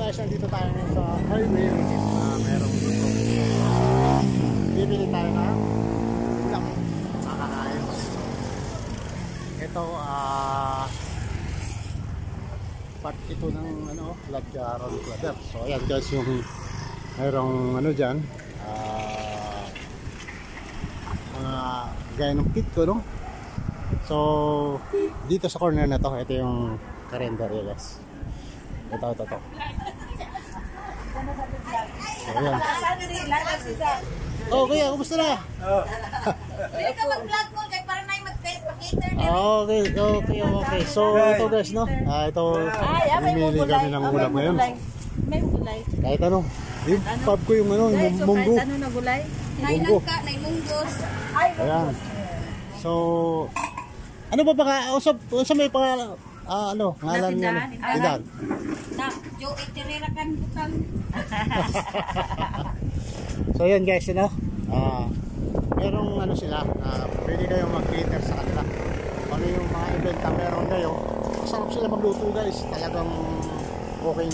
guys, nandito tayo sa highway which is merong gusto. Bibili tayo na ulam, makakain. Ito part ito ng Lagyaron Clutter. So ayan guys, yung merong dyan, mga gaya ng pit ko, no? So dito sa corner na to, ito yung karinderya guys. Ito. So ayan. Oh kuya, kumusta na? Hindi ka mag-vlog mo kay para na mag-cater na. Okay. So ito guys, no? Ito mamili kami ng ulam ngayon. May gulay. Kahit ano. Yung pub ko yung yung munggo. Ano na gulay? Munggo. Nay munggos. Ayan. So ano ba baka sa may pangalan ngalan niya? Tindahan. Na, jo itirira kan butang. So yun guys, merong sila, pwede kayong mag-cater sa kanila. Ano yung mga event na meron kayo, masarap sila magluto guys, talagang okay.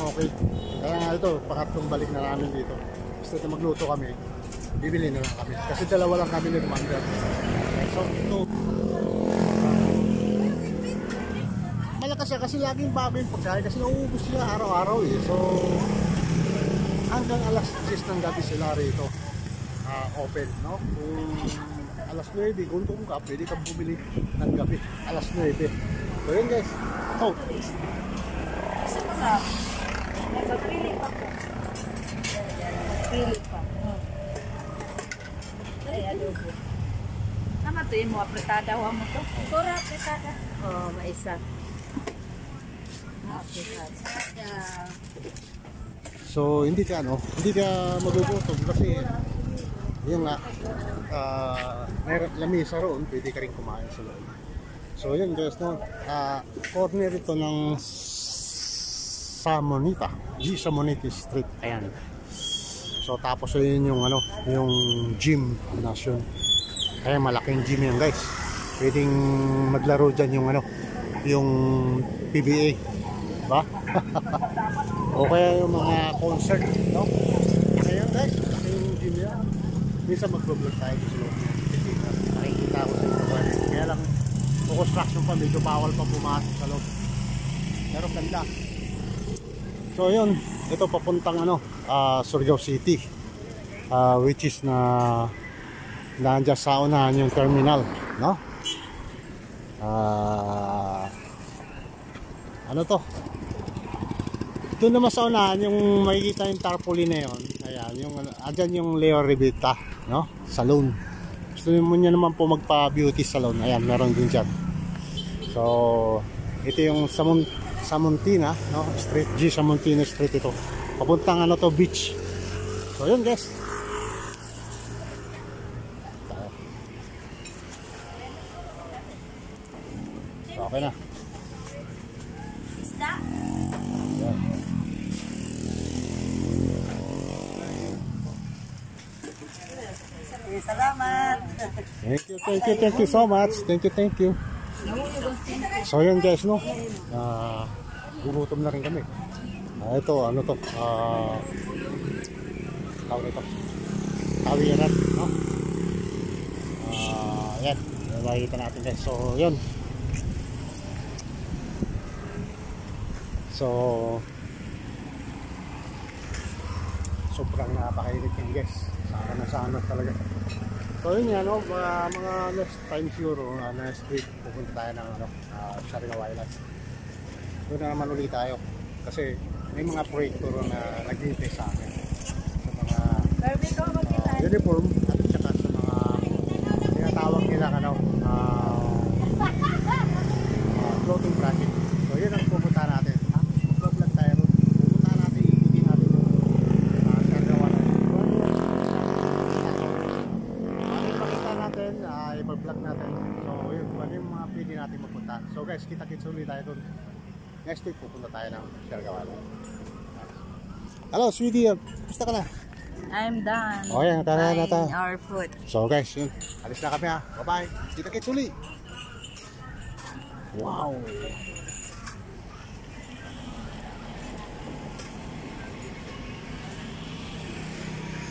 Kaya nga ito, pangatlong balik na namin dito. Gusto ito magluto kami, bibili na lang kami. Kasi dalawa lang kami ni Commander. So ito, malakas siya kasi laging bago yung pagkain kasi nauubos siya araw-araw eh. So hanggang alas 10 ng gabi sila rito open, no? Kung alas 9 guntong ka, pwede kang bumili ng gabi alas 9. So yun guys, Nagpili pa po. Pili pa. Ay, adobo. Nama to yung mga apretada wa mo to? Pura apretada. Oh, maisa. Apretada. so hindi ka magugutom kasi yung may lamisa roon, pwede ka rin kumain sa loob. So yun guys, no? Corner ito ng Samonita, Samonita Street. Ayan. So tapos yun yung yung gym nation. Kaya malaking gym yan guys. Pwedeng maglaro dyan yung PBA, diba? O kaya yung mga concert, no? Kaya guys, yung gym yan. Minsan mag-vlog tayo sa loob. Nakikita ko sa mga. Kaya lang, construction pa, medyo bawal pa pumasok sa loob. Pero ganda. So yun, ito papuntang Surigao City, which is nandiyan sa unahan yung terminal, no? Doon naman sa unahan yung makikita yung tarpaulin na yun. Ayan, andyan yung Leo Rivita, no? Salon. Gusto mo niya naman po magpa-beauty salon. Ayan, meron din dyan. So ito yung Samontina, no? Street G, Samontina Street ito. Papuntang beach. So yun guys. So, okay na. Isda? Yan. Salamat. Thank you so much. Thank you. So yun guys, no? Gugutom na rin kami. Ito, tawag ito. Tawiran, no? Yan. Makikita natin guys. So yun. So sobrang napakainit yan guys. Sana talaga. So yun yan, mga next time siguro next week pupunta tayo ng Surigao Island. Doon na naman ulit tayo kasi may mga proyekto na nag-hintay sa akin sa mga uniform at saka sa mga tinatawag nila floating project. So yun ang pupunta natin. Mag-vlog tayo ron. Pupunta natin, hindi natin Surigao Island. I-vlog natin. So yun, ano yung mga pwede natin magpunta. So guys, kita-kits ulit tayo dun. Next week pupunta tayo ng Surigao Island. Hello sweetie, gusto ka na? I'm done. O yan, tara na tayo. Our food. So guys, yun. Alis na kami ha. Bye bye. Kita-kits ulit. Wow.